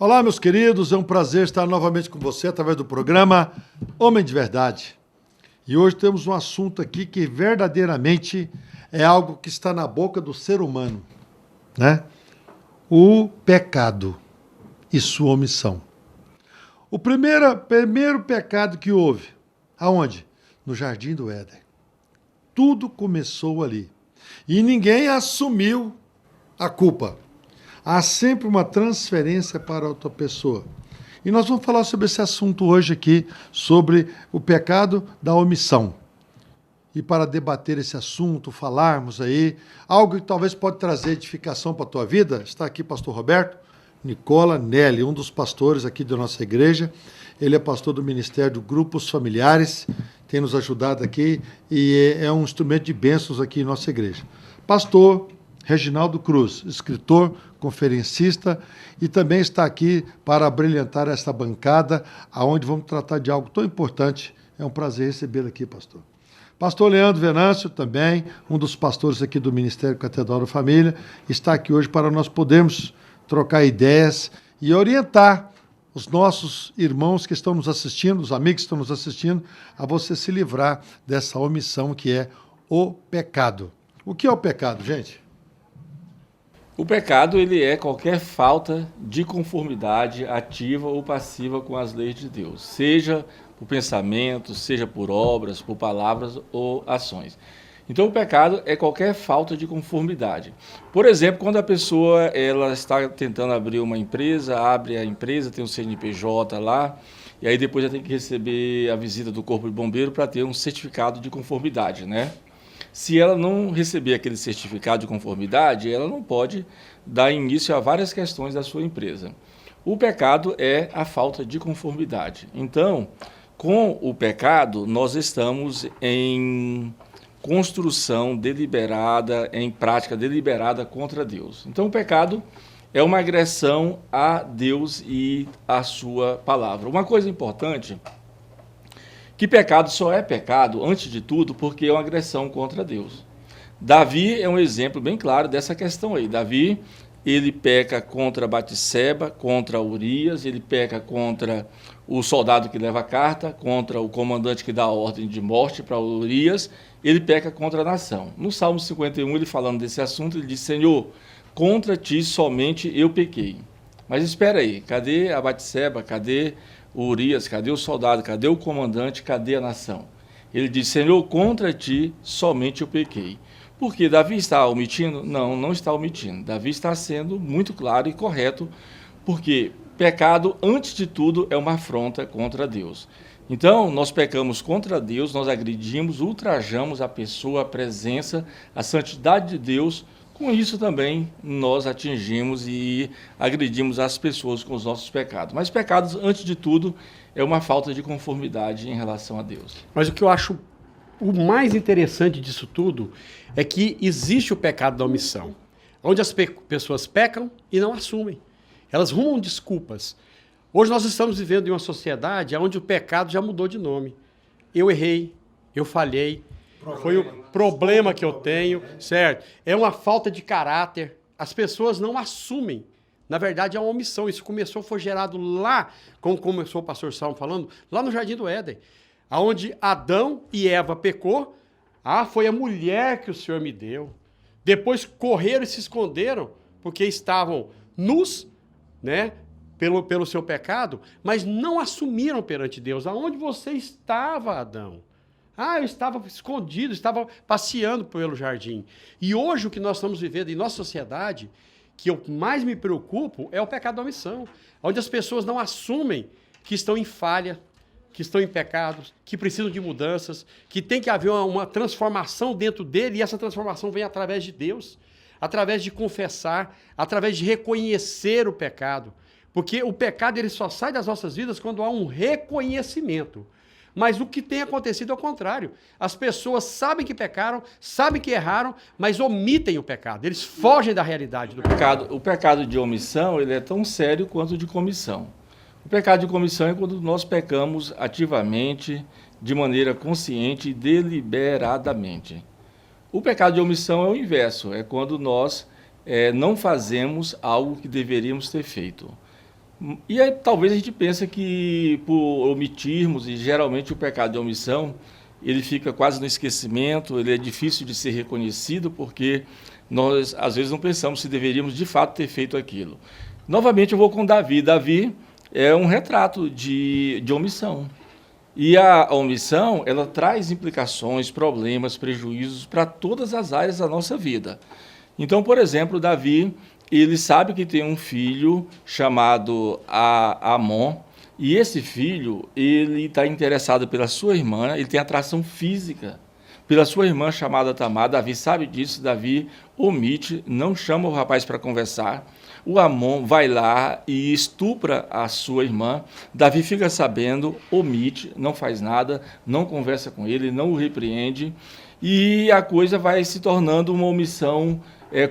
Olá, meus queridos, é um prazer estar novamente com você através do programa Homem de Verdade. E hoje temos um assunto aqui que verdadeiramente é algo que está na boca do ser humano, né? O pecado e sua omissão. O primeiro pecado que houve, aonde? No Jardim do Éden. Tudo começou ali. E ninguém assumiu a culpa. Há sempre uma transferência para outra pessoa. E nós vamos falar sobre esse assunto hoje aqui, sobre o pecado da omissão. E para debater esse assunto, falarmos aí, algo que talvez pode trazer edificação para a tua vida, está aqui pastor Roberto Nicola Nelly, um dos pastores aqui da nossa igreja. Ele é pastor do Ministério de Grupos Familiares, tem nos ajudado aqui e é um instrumento de bênçãos aqui em nossa igreja. Pastor Reginaldo Cruz, escritor, conferencista, e também está aqui para brilhantar essa bancada, aonde vamos tratar de algo tão importante. É um prazer recebê-lo aqui, pastor. Pastor Leandro Venâncio, também, um dos pastores aqui do Ministério Catedral da Família, está aqui hoje para nós podermos trocar ideias e orientar os nossos irmãos que estão nos assistindo, os amigos que estão nos assistindo, a você se livrar dessa omissão que é o pecado. O que é o pecado, gente? O pecado, ele é qualquer falta de conformidade ativa ou passiva com as leis de Deus, seja por pensamento, seja por obras, por palavras ou ações. Então, o pecado é qualquer falta de conformidade. Por exemplo, quando a pessoa ela está tentando abrir uma empresa, abre a empresa, tem um CNPJ lá, e aí depois já tem que receber a visita do Corpo de Bombeiro para ter um certificado de conformidade, né? Se ela não receber aquele certificado de conformidade, ela não pode dar início a várias questões da sua empresa. O pecado é a falta de conformidade. Então, com o pecado, nós estamos em construção deliberada, em prática deliberada contra Deus. Então, o pecado é uma agressão a Deus e a sua palavra. Uma coisa importante, que pecado só é pecado, antes de tudo, porque é uma agressão contra Deus. Davi é um exemplo bem claro dessa questão aí. Davi, ele peca contra Batseba, contra Urias, ele peca contra o soldado que leva a carta, contra o comandante que dá a ordem de morte para Urias, ele peca contra a nação. No Salmo 51, ele falando desse assunto, ele diz: Senhor, contra ti somente eu pequei. Mas espera aí, cadê a Batseba, cadê o Urias, cadê o soldado, cadê o comandante, cadê a nação? Ele diz: Senhor, contra ti somente eu pequei. Por quê? Davi está omitindo? Não, não está omitindo. Davi está sendo muito claro e correto, porque pecado, antes de tudo, é uma afronta contra Deus. Então, nós pecamos contra Deus, nós agredimos, ultrajamos a pessoa, a presença, a santidade de Deus. Com isso também nós atingimos e agredimos as pessoas com os nossos pecados. Mas pecados, antes de tudo, é uma falta de conformidade em relação a Deus. Mas o que eu acho o mais interessante disso tudo é que existe o pecado da omissão, onde as pessoas pecam e não assumem. Elas rumam desculpas. Hoje nós estamos vivendo em uma sociedade onde o pecado já mudou de nome. Eu errei, eu falhei, foi o problema que eu tenho, certo? É uma falta de caráter. As pessoas não assumem. Na verdade, é uma omissão. Isso foi gerado lá, como começou o pastor Salmo falando, lá no Jardim do Éden, onde Adão e Eva pecou. Foi a mulher que o Senhor me deu. Depois correram e se esconderam, porque estavam nus, né? Pelo seu pecado, mas não assumiram perante Deus. Aonde você estava, Adão? Eu estava escondido, estava passeando pelo jardim. E hoje o que nós estamos vivendo em nossa sociedade, que eu mais me preocupo, é o pecado da omissão, onde as pessoas não assumem que estão em falha, que estão em pecados, que precisam de mudanças, que tem que haver uma transformação dentro dele, e essa transformação vem através de Deus, através de confessar, através de reconhecer o pecado. Porque o pecado ele só sai das nossas vidas quando há um reconhecimento. Mas o que tem acontecido é o contrário. As pessoas sabem que pecaram, sabem que erraram, mas omitem o pecado. Eles fogem da realidade do pecado. O pecado de omissão ele é tão sério quanto o de comissão. O pecado de comissão é quando nós pecamos ativamente, de maneira consciente e deliberadamente. O pecado de omissão é o inverso, é quando nós não fazemos algo que deveríamos ter feito. E aí, talvez a gente pense que por omitirmos, e geralmente o pecado de omissão, ele fica quase no esquecimento, ele é difícil de ser reconhecido, porque nós às vezes não pensamos se deveríamos de fato ter feito aquilo. Novamente eu vou com Davi. Davi é um retrato de omissão. E a omissão, ela traz implicações, problemas, prejuízos para todas as áreas da nossa vida. Então, por exemplo, Davi, ele sabe que tem um filho chamado Amon, e esse filho, ele está interessado pela sua irmã, ele tem atração física pela sua irmã chamada Tamar. Davi sabe disso, Davi omite, não chama o rapaz para conversar. O Amon vai lá e estupra a sua irmã. Davi fica sabendo, omite, não faz nada, não conversa com ele, não o repreende, e a coisa vai se tornando uma omissão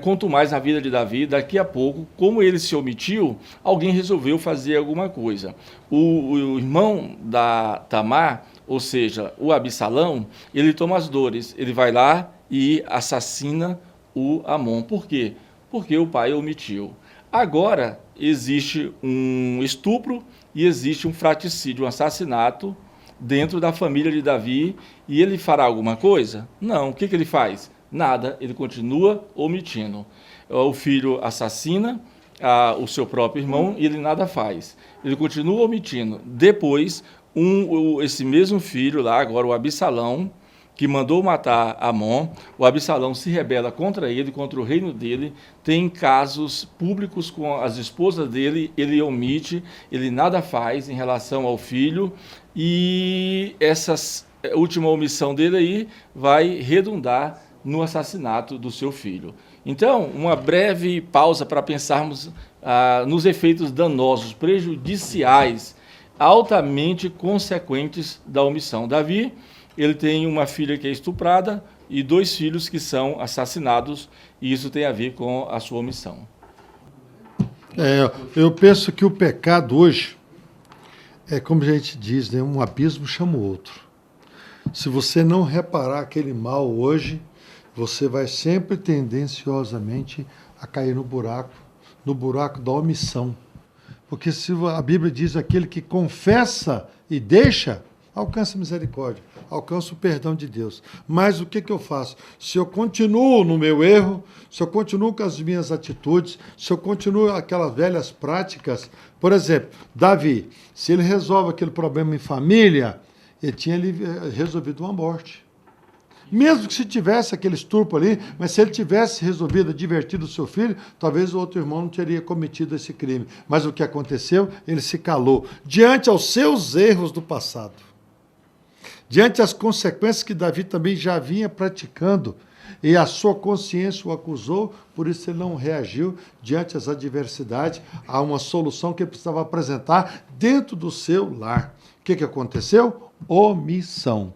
quanto mais na vida de Davi. Daqui a pouco, como ele se omitiu, alguém resolveu fazer alguma coisa. O irmão da Tamar, ou seja, o Absalão, ele toma as dores, ele vai lá e assassina o Amon. Por quê? Porque o pai omitiu. Agora existe um estupro e existe um fratricídio, um assassinato dentro da família de Davi, e ele fará alguma coisa? Não. O que ele faz? Nada, ele continua omitindo. O filho assassina o seu próprio irmão e ele nada faz. Ele continua omitindo. Depois, esse mesmo filho lá, agora o Absalão, que mandou matar Amon, o Absalão se rebela contra ele, contra o reino dele, tem casos públicos com as esposas dele, ele omite, ele nada faz em relação ao filho, e essa última omissão dele aí vai redundar no assassinato do seu filho. Então, uma breve pausa para pensarmos nos efeitos danosos, prejudiciais, altamente consequentes da omissão. Davi, ele tem uma filha que é estuprada e 2 filhos que são assassinados, e isso tem a ver com a sua omissão. Eu penso que o pecado hoje é, como a gente diz, né, um abismo chama o outro. Se você não reparar aquele mal hoje, você vai sempre tendenciosamente a cair no buraco da omissão. Porque se a Bíblia diz aquele que confessa e deixa, alcança misericórdia, alcança o perdão de Deus. Mas o que eu faço? Se eu continuo no meu erro, se eu continuo com as minhas atitudes, se eu continuo aquelas velhas práticas, por exemplo, Davi, se ele resolve aquele problema em família, ele tinha resolvido uma morte. Mesmo que se tivesse aquele estupro ali, mas se ele tivesse resolvido divertir o seu filho, talvez o outro irmão não teria cometido esse crime. Mas o que aconteceu? Ele se calou diante aos seus erros do passado. Diante das consequências que Davi também já vinha praticando, e a sua consciência o acusou, por isso ele não reagiu diante das adversidades, a uma solução que ele precisava apresentar dentro do seu lar. O que aconteceu? Omissão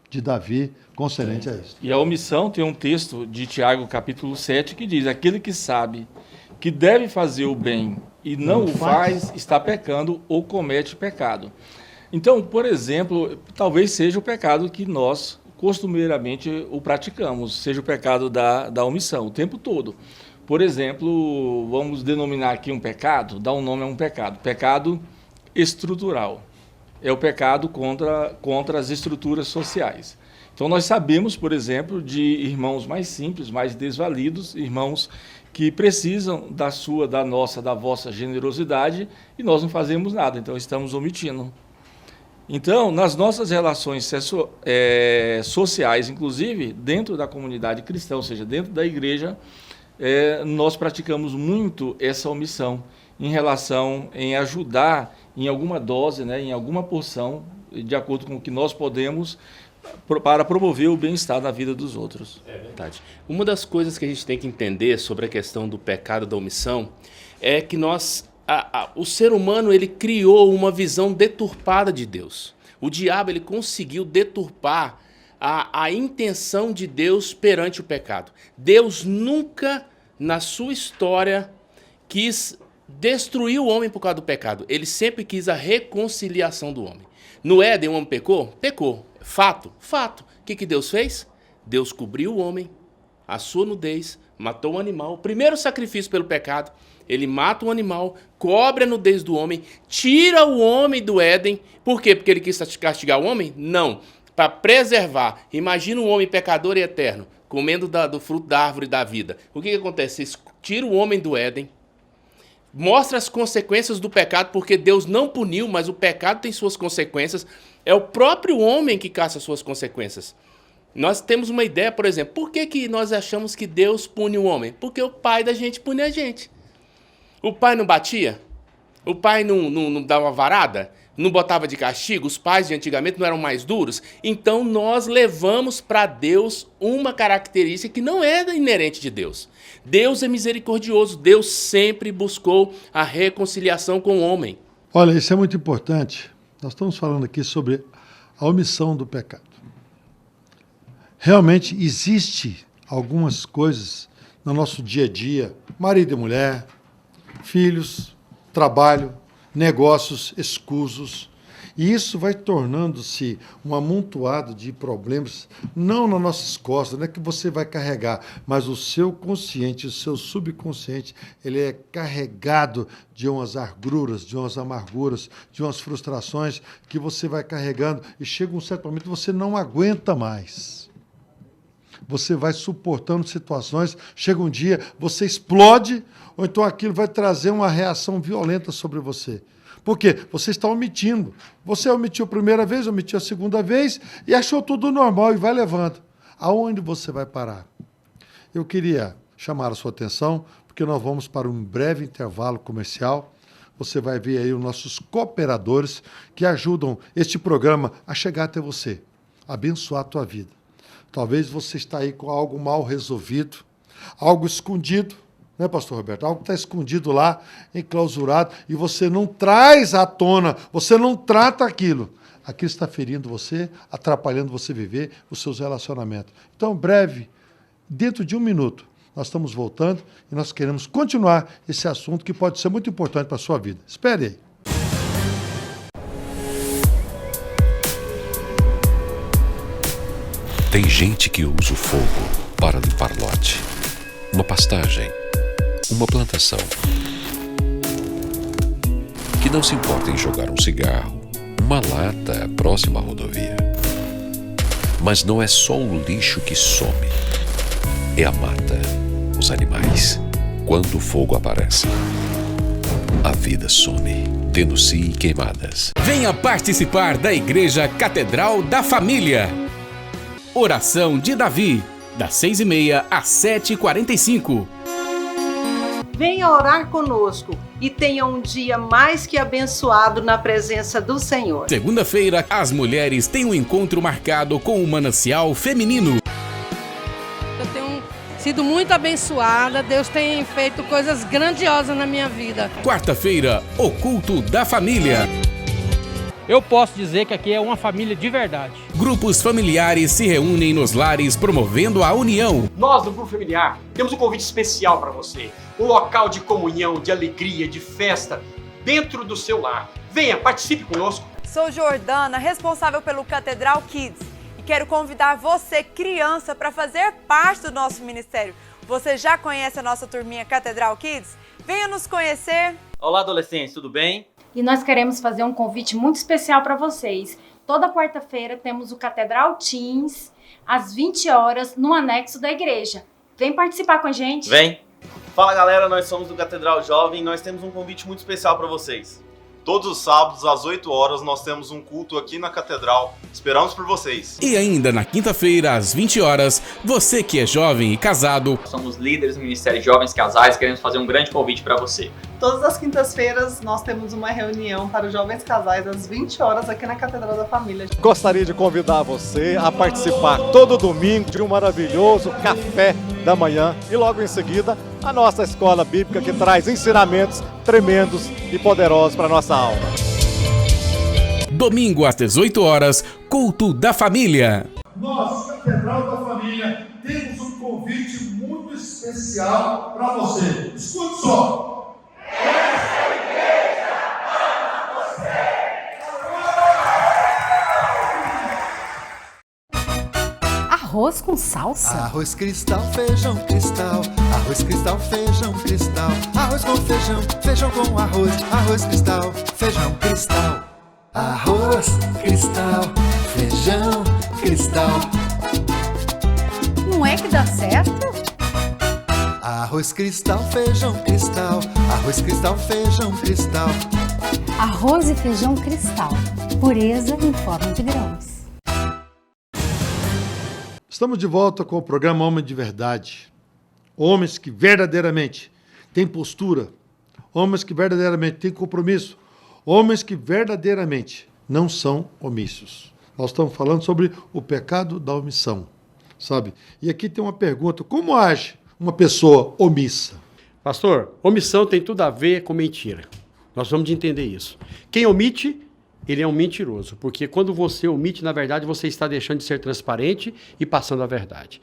de Davi concernente a isso. E a omissão tem um texto de Tiago, capítulo 7, que diz: aquele que sabe que deve fazer o bem e não o faz, está pecando ou comete pecado. Então, por exemplo, talvez seja o pecado que nós costumeiramente o praticamos, seja o pecado da omissão o tempo todo. Por exemplo, vamos denominar aqui um pecado, dar um nome a um pecado. Pecado estrutural. É o pecado contra as estruturas sociais. Então, nós sabemos, por exemplo, de irmãos mais simples, mais desvalidos, irmãos que precisam da vossa generosidade, e nós não fazemos nada, então estamos omitindo. Então, nas nossas relações sociais, inclusive dentro da comunidade cristã, ou seja, dentro da igreja, nós praticamos muito essa omissão em ajudar em alguma dose, né, em alguma porção, de acordo com o que nós podemos, para promover o bem-estar na vida dos outros. É verdade. Uma das coisas que a gente tem que entender sobre a questão do pecado da omissão é que o ser humano, ele criou uma visão deturpada de Deus. O diabo, ele conseguiu deturpar a intenção de Deus perante o pecado. Deus nunca, na sua história, quis destruir o homem por causa do pecado. Ele sempre quis a reconciliação do homem. No Éden, o homem pecou? Pecou. Fato. O que Deus fez? Deus cobriu o homem a sua nudez, matou um animal, o primeiro sacrifício pelo pecado. Ele mata um animal, cobre a nudez do homem, tira o homem do Éden. Por quê? Porque ele quis castigar o homem? Não. Para preservar. Imagina um homem pecador e eterno, comendo do fruto da árvore da vida. O que acontece? Tira o homem do Éden, mostra as consequências do pecado, porque Deus não puniu, mas o pecado tem suas consequências. É o próprio homem que caça suas consequências. Nós temos uma ideia, por exemplo, por que nós achamos que Deus pune o homem? Porque o pai da gente pune a gente. O pai não batia? O pai não dava varada? Não botava de castigo? Os pais de antigamente não eram mais duros? Então nós levamos para Deus uma característica que não é inerente de Deus. Deus é misericordioso. Deus sempre buscou a reconciliação com o homem. Olha, isso é muito importante. Nós estamos falando aqui sobre a omissão do pecado. Realmente existe algumas coisas no nosso dia a dia, marido e mulher, filhos, trabalho, negócios escusos. E isso vai tornando-se um amontoado de problemas, não nas nossas costas, não é que você vai carregar, mas o seu consciente, o seu subconsciente, ele é carregado de umas agruras, de umas amarguras, de umas frustrações que você vai carregando e chega um certo momento que você não aguenta mais. Você vai suportando situações, chega um dia, você explode, ou então aquilo vai trazer uma reação violenta sobre você. Por quê? Você está omitindo. Você omitiu a primeira vez, omitiu a segunda vez e achou tudo normal e vai levando. Aonde você vai parar? Eu queria chamar a sua atenção, porque nós vamos para um breve intervalo comercial. Você vai ver aí os nossos cooperadores que ajudam este programa a chegar até você, a abençoar a tua vida. Talvez você está aí com algo mal resolvido, algo escondido, né, pastor Roberto? Algo que está escondido lá, enclausurado, e você não traz à tona, você não trata aquilo. Aquilo está ferindo você, atrapalhando você viver os seus relacionamentos. Então, breve, dentro de 1 minuto, nós estamos voltando e nós queremos continuar esse assunto que pode ser muito importante para a sua vida. Espere aí. Tem gente que usa o fogo para limpar lote, uma pastagem, uma plantação, que não se importa em jogar um cigarro, uma lata próxima à rodovia. Mas não é só o lixo que some, é a mata, os animais. Quando o fogo aparece, a vida some. Denuncie queimadas. Venha participar da Igreja Catedral da Família. Oração de Davi, das 6h30 às 7h45. Venha orar conosco e tenha um dia mais que abençoado na presença do Senhor. Segunda-feira, as mulheres têm um encontro marcado com o manancial feminino. Eu tenho sido muito abençoada, Deus tem feito coisas grandiosas na minha vida. Quarta-feira, o culto da família. Eu posso dizer que aqui é uma família de verdade. Grupos familiares se reúnem nos lares promovendo a união. Nós, do Grupo Familiar, temos um convite especial para você. Um local de comunhão, de alegria, de festa, dentro do seu lar. Venha, participe conosco. Sou Jordana, responsável pelo Catedral Kids. E quero convidar você, criança, para fazer parte do nosso ministério. Você já conhece a nossa turminha Catedral Kids? Venha nos conhecer. Olá, adolescentes, tudo bem? E nós queremos fazer um convite muito especial para vocês. Toda quarta-feira temos o Catedral Teens, às 20 horas, no anexo da igreja. Vem participar com a gente. Vem! Fala, galera, nós somos do Catedral Jovem e nós temos um convite muito especial para vocês. Todos os sábados, às 8 horas, nós temos um culto aqui na Catedral. Esperamos por vocês. E ainda na quinta-feira, às 20 horas, você que é jovem e casado. Somos líderes do Ministério de Jovens Casais e queremos fazer um grande convite para você. Todas as quintas-feiras, nós temos uma reunião para os jovens casais às 20 horas aqui na Catedral da Família. Gostaria de convidar você a participar todo domingo de um maravilhoso café da manhã e logo em seguida a nossa escola bíblica que traz ensinamentos tremendos e poderosos para a nossa alma. Domingo às 18 horas, culto da família. Nós, Catedral da Família, temos um convite muito especial para você. Escute só. Essa igreja ama você. Arroz com salsa? Arroz Cristal, feijão cristal. Arroz Cristal, feijão cristal. Arroz com feijão, feijão com arroz. Arroz Cristal, feijão cristal. Arroz Cristal, feijão cristal. Não é que dá certo? Arroz Cristal, feijão cristal. Arroz Cristal, feijão cristal. Arroz e feijão cristal. Pureza em forma de grãos. Estamos de volta com o programa Homem de Verdade. Homens que verdadeiramente têm postura, homens que verdadeiramente têm compromisso, homens que verdadeiramente não são omissos. Nós estamos falando sobre o pecado da omissão, sabe? E aqui tem uma pergunta: como age uma pessoa omissa? Pastor, omissão tem tudo a ver com mentira. Nós vamos entender isso. Quem omite, ele é um mentiroso, porque quando você omite, na verdade, você está deixando de ser transparente e passando a verdade.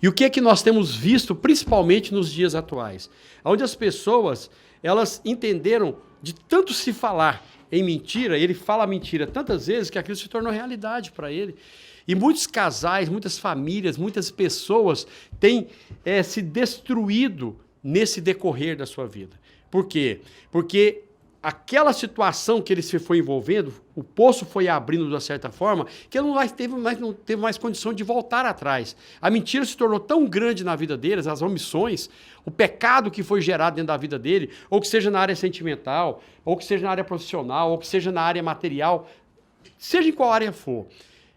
E o que é que nós temos visto, principalmente nos dias atuais? Onde as pessoas, elas entenderam de tanto se falar em mentira, ele fala mentira tantas vezes que aquilo se tornou realidade para ele. E muitos casais, muitas famílias, muitas pessoas têm se destruído nesse decorrer da sua vida. Por quê? Porque aquela situação que ele se foi envolvendo, o poço foi abrindo de uma certa forma, que ele não teve mais condição de voltar atrás. A mentira se tornou tão grande na vida deles, as omissões, o pecado que foi gerado dentro da vida dele, ou que seja na área sentimental, ou que seja na área profissional, ou que seja na área material, seja em qual área for.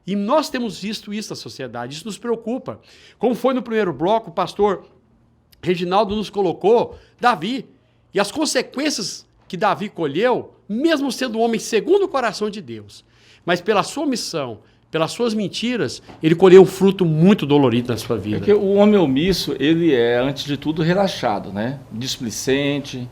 E nós temos visto isso na sociedade, isso nos preocupa. Como foi no primeiro bloco, o pastor Reginaldo nos colocou, Davi, e as consequências que Davi colheu, mesmo sendo um homem segundo o coração de Deus, mas pela sua omissão, pelas suas mentiras, ele colheu um fruto muito dolorido na sua vida. Porque o homem omisso, ele é, antes de tudo, relaxado, né? Displicente,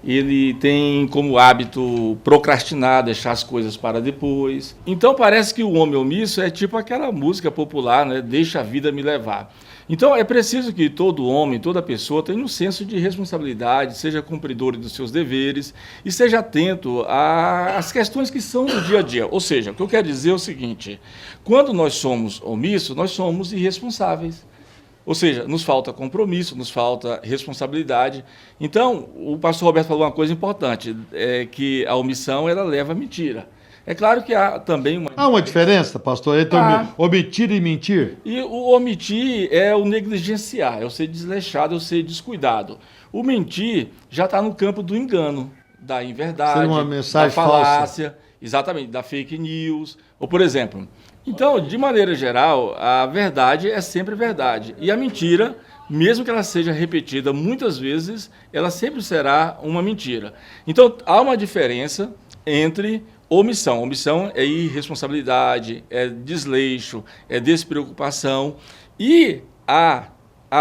ele tem como hábito procrastinar, deixar as coisas para depois. Então parece que o homem omisso é tipo aquela música popular, né? Deixa a vida me levar. Então é preciso que todo homem, toda pessoa tenha um senso de responsabilidade, seja cumpridor dos seus deveres e seja atento às questões que são do dia a dia. Ou seja, o que eu quero dizer é o seguinte: quando nós somos omissos, nós somos irresponsáveis. Ou seja, nos falta compromisso, nos falta responsabilidade. Então, o pastor Roberto falou uma coisa importante, que a omissão ela leva à mentira. É claro que há também uma... Há uma diferença, pastor, entre omitir e mentir? E o omitir é o negligenciar, é o ser desleixado, é o ser descuidado. O mentir já está no campo do engano, da inverdade, uma mensagem da falácia, falsa. Exatamente, da fake news. Ou, por exemplo, então, de maneira geral, a verdade é sempre verdade. E a mentira, mesmo que ela seja repetida muitas vezes, ela sempre será uma mentira. Então, há uma diferença entre omissão. Omissão é irresponsabilidade, é desleixo, é despreocupação. E a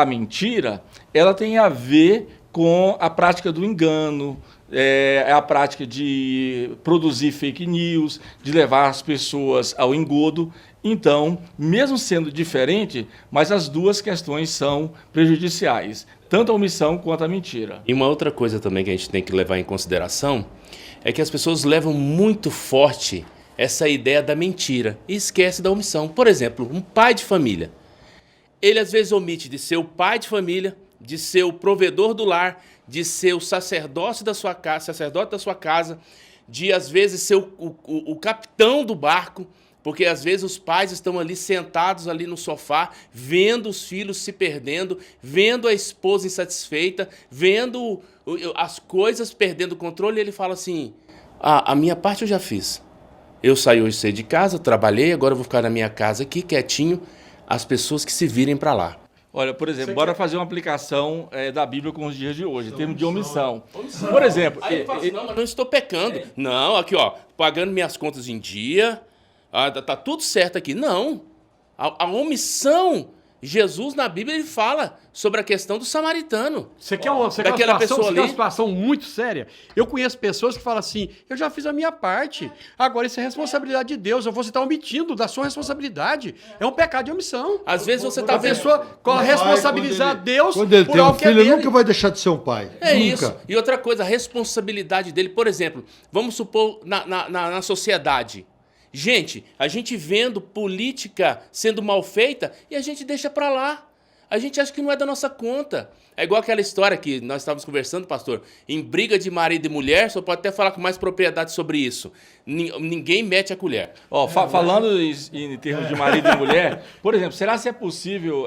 mentira, ela tem a ver com a prática do engano, é a prática de produzir fake news, de levar as pessoas ao engodo. Então, mesmo sendo diferente, mas as duas questões são prejudiciais, tanto a omissão quanto a mentira. E uma outra coisa também que a gente tem que levar em consideração é que as pessoas levam muito forte essa ideia da mentira e esquece da omissão. Por exemplo, um pai de família. Ele às vezes omite de ser o pai de família, de ser o provedor do lar, de ser o sacerdote da sua casa, de às vezes ser o capitão do barco, porque às vezes os pais estão ali sentados ali no sofá, vendo os filhos se perdendo, vendo a esposa insatisfeita, vendo as coisas perdendo o controle, e ele fala assim: a minha parte eu já fiz. Eu saí hoje cedo de casa, trabalhei, agora eu vou ficar na minha casa aqui, quietinho, as pessoas que se virem para lá. Olha, por exemplo, bora fazer uma aplicação da Bíblia com os dias de hoje, em termos de omissão. Por exemplo... Aí eu falo assim, não, mas não estou pecando. Não, aqui ó, pagando minhas contas em dia, tá tudo certo aqui. Não, a omissão, Jesus na Bíblia ele fala sobre a questão do samaritano. Você quer uma situação muito séria? Eu conheço pessoas que falam assim: eu já fiz a minha parte, agora isso é responsabilidade de Deus, eu vou estar omitindo da sua responsabilidade. É um pecado de omissão. Às vezes você tá vendo... A pessoa responsabilizar Deus quando ele por tem um algo que é filho, ele dele. nunca vai deixar de ser um pai. É nunca. isso. E outra coisa, a responsabilidade dele, por exemplo, vamos supor na sociedade. Gente, a gente vendo política sendo mal feita e a gente deixa pra lá. A gente acha que não é da nossa conta. É igual aquela história que nós estávamos conversando, pastor, em briga de marido e mulher, só pode até falar com mais propriedade sobre isso. Ninguém mete a colher. Falando em termos de marido e mulher, por exemplo, será se é possível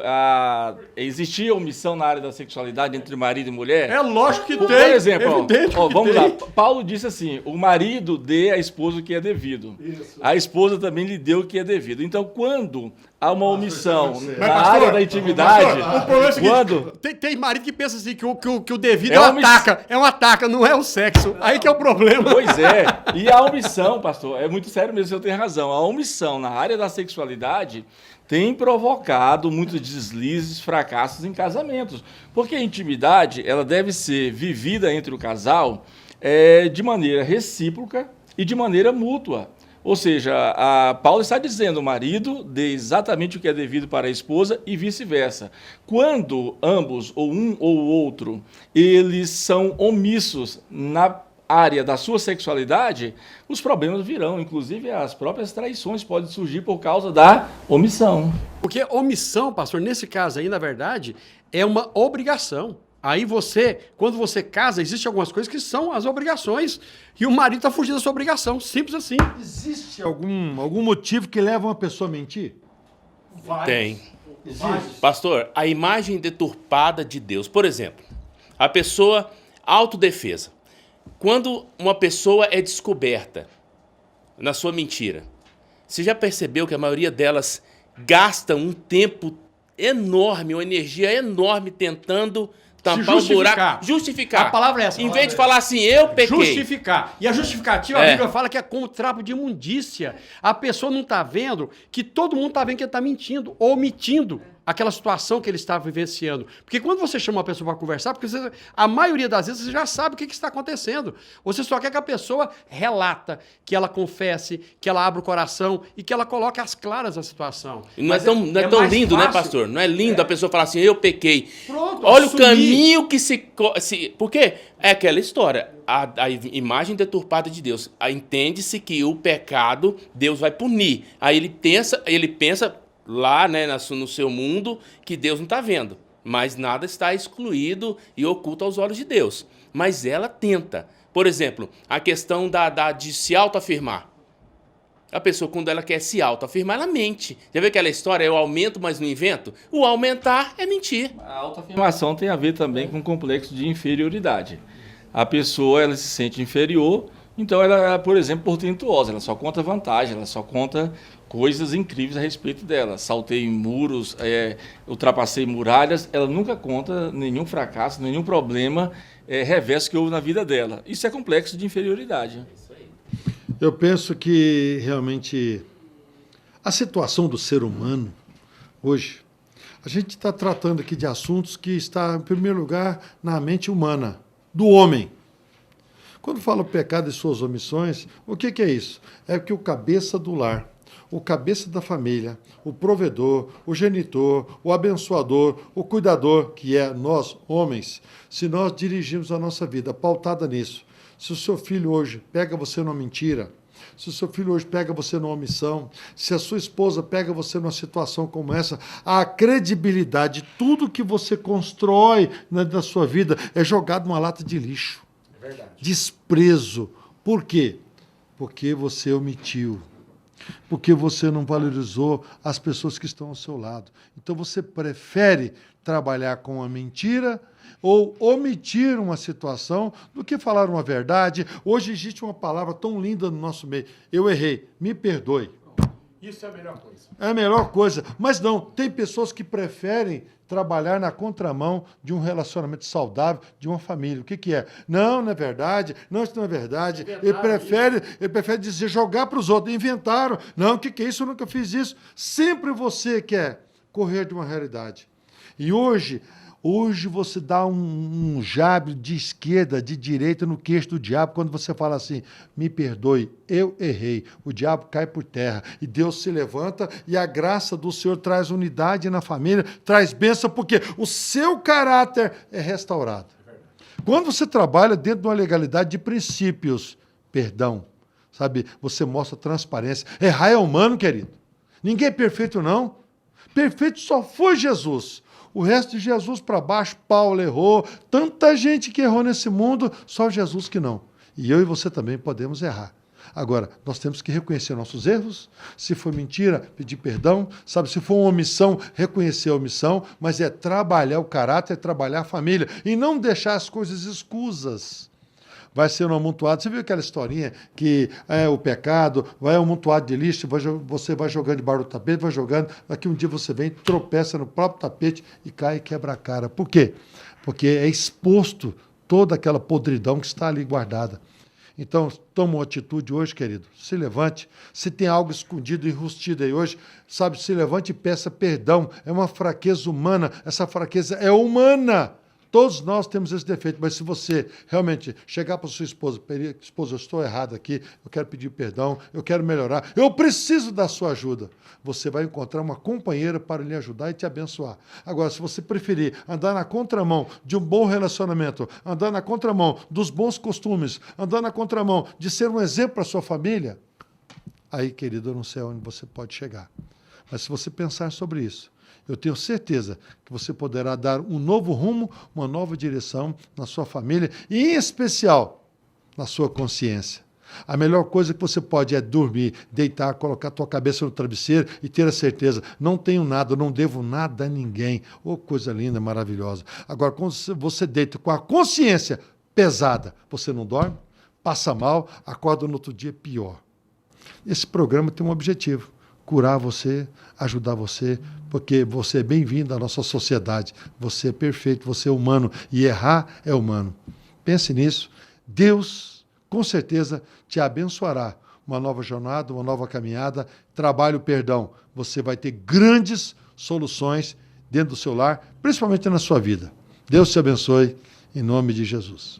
existir omissão na área da sexualidade entre marido e mulher? É lógico que tem. Por exemplo, vamos lá. Tem. Paulo disse assim, o marido dê à esposa o que é devido. Isso. A esposa também lhe deu o que é devido. Então, quando há uma omissão na área da intimidade... O problema é o seguinte, tem marido que pensa assim, que o devido é um ataque, não é o sexo. Aí que é o problema. Pois é. E a omissão, pastor, é muito sério mesmo, o senhor tem razão. A omissão na área da sexualidade tem provocado muitos deslizes, fracassos em casamentos. Porque a intimidade, ela deve ser vivida entre o casal de maneira recíproca e de maneira mútua. Ou seja, Paulo está dizendo, o marido dê exatamente o que é devido para a esposa e vice-versa. Quando ambos, ou um ou o outro, eles são omissos na área da sua sexualidade, os problemas virão. Inclusive, as próprias traições podem surgir por causa da omissão. Porque omissão, pastor, nesse caso aí, na verdade, é uma obrigação. Aí quando você casa, existem algumas coisas que são as obrigações e o marido está fugindo da sua obrigação, simples assim. Existe algum motivo que leva uma pessoa a mentir? Tem. Pastor, a imagem deturpada de Deus. Por exemplo, a pessoa autodefesa. Quando uma pessoa é descoberta na sua mentira, você já percebeu que a maioria delas gasta um tempo enorme, uma energia enorme tentando tampar o buraco, justificar. A palavra é essa. Em vez de falar assim, eu pequei. Justificar. E a justificativa, a Bíblia fala que é como trapo de imundícia. A pessoa não está vendo que todo mundo está vendo que ele está mentindo, ou omitindo aquela situação que ele está vivenciando. Porque quando você chama uma pessoa para conversar, porque a maioria das vezes você já sabe o que está acontecendo. Você só quer que a pessoa relata, que ela confesse, que ela abra o coração e que ela coloque às claras a situação. E não é tão lindo, fácil, né, pastor? Não é lindo a pessoa falar assim, eu pequei. Pronto, olha assumir. O caminho que se... Porque é aquela história, a imagem deturpada de Deus. Entende-se que o pecado, Deus vai punir. Aí ele pensa lá, né, no seu mundo, que Deus não está vendo. Mas nada está excluído e oculto aos olhos de Deus. Mas ela tenta. Por exemplo, a questão de se autoafirmar. A pessoa, quando ela quer se autoafirmar, ela mente. Já viu aquela história, eu aumento, mas não invento? O aumentar é mentir. A autoafirmação tem a ver também com o complexo de inferioridade. A pessoa, ela se sente inferior, então ela, por exemplo, portentuosa, ela só conta vantagem, ela só conta coisas incríveis a respeito dela. Saltei muros, ultrapassei muralhas, ela nunca conta nenhum fracasso, nenhum problema reverso que houve na vida dela. Isso é complexo de inferioridade. Eu penso que realmente a situação do ser humano hoje, a gente está tratando aqui de assuntos que estão, em primeiro lugar, na mente humana, do homem. Quando fala pecado e suas omissões, o que é isso? É que o cabeça do lar, o cabeça da família, o provedor, o genitor, o abençoador, o cuidador, que é nós, homens, se nós dirigirmos a nossa vida pautada nisso, se o seu filho hoje pega você numa mentira, se o seu filho hoje pega você numa omissão, se a sua esposa pega você numa situação como essa, a credibilidade, tudo que você constrói na sua vida é jogado numa lata de lixo. É verdade. Desprezo. Por quê? Porque você omitiu. Porque você não valorizou as pessoas que estão ao seu lado. Então você prefere trabalhar com a mentira ou omitir uma situação do que falar uma verdade. Hoje existe uma palavra tão linda no nosso meio. Eu errei, me perdoe. Isso é a melhor coisa. É a melhor coisa. Mas não, tem pessoas que preferem trabalhar na contramão de um relacionamento saudável, de uma família. O que é? Não é verdade. Não, isso não é verdade. Ele prefere dizer, jogar para os outros. Inventaram. Não, o que é isso? Eu nunca fiz isso. Sempre você quer correr de uma realidade. E hoje você dá um jab de esquerda, de direita no queixo do diabo, quando você fala assim, me perdoe, eu errei. O diabo cai por terra e Deus se levanta e a graça do Senhor traz unidade na família, traz bênção, porque o seu caráter é restaurado. Quando você trabalha dentro de uma legalidade de princípios, perdão, sabe? Você mostra transparência. Errar é humano, querido. Ninguém é perfeito, não. Perfeito só foi Jesus. O resto de Jesus para baixo, Paulo errou. Tanta gente que errou nesse mundo, só Jesus que não. E eu e você também podemos errar. Agora, nós temos que reconhecer nossos erros. Se for mentira, pedir perdão. Sabe, se for uma omissão, reconhecer a omissão. Mas é trabalhar o caráter, é trabalhar a família. E não deixar as coisas escusas. Vai ser um amontoado. Você viu aquela historinha que o pecado vai um amontoado de lixo, você vai jogando debaixo do tapete, vai jogando, daqui um dia você vem, tropeça no próprio tapete e cai e quebra a cara. Por quê? Porque é exposto toda aquela podridão que está ali guardada. Então, toma uma atitude hoje, querido. Se levante. Se tem algo escondido, enrustido aí hoje, sabe, se levante e peça perdão. É uma fraqueza humana. Essa fraqueza é humana. Todos nós temos esse defeito, mas se você realmente chegar para sua esposa, esposa, eu estou errado aqui, eu quero pedir perdão, eu quero melhorar, eu preciso da sua ajuda. Você vai encontrar uma companheira para lhe ajudar e te abençoar. Agora, se você preferir andar na contramão de um bom relacionamento, andar na contramão dos bons costumes, andar na contramão de ser um exemplo para a sua família, aí, querido, eu não sei aonde você pode chegar. Mas se você pensar sobre isso, eu tenho certeza que você poderá dar um novo rumo, uma nova direção na sua família e, em especial, na sua consciência. A melhor coisa que você pode é dormir, deitar, colocar a tua cabeça no travesseiro e ter a certeza, não tenho nada, não devo nada a ninguém. Oh, coisa linda, maravilhosa. Agora, quando você deita com a consciência pesada, você não dorme, passa mal, acorda no outro dia pior. Esse programa tem um objetivo: curar você, ajudar você, porque você é bem-vindo à nossa sociedade. Você é perfeito, você é humano, e errar é humano. Pense nisso. Deus, com certeza, te abençoará. Uma nova jornada, uma nova caminhada. Trabalhe o perdão. Você vai ter grandes soluções dentro do seu lar, principalmente na sua vida. Deus te abençoe, em nome de Jesus.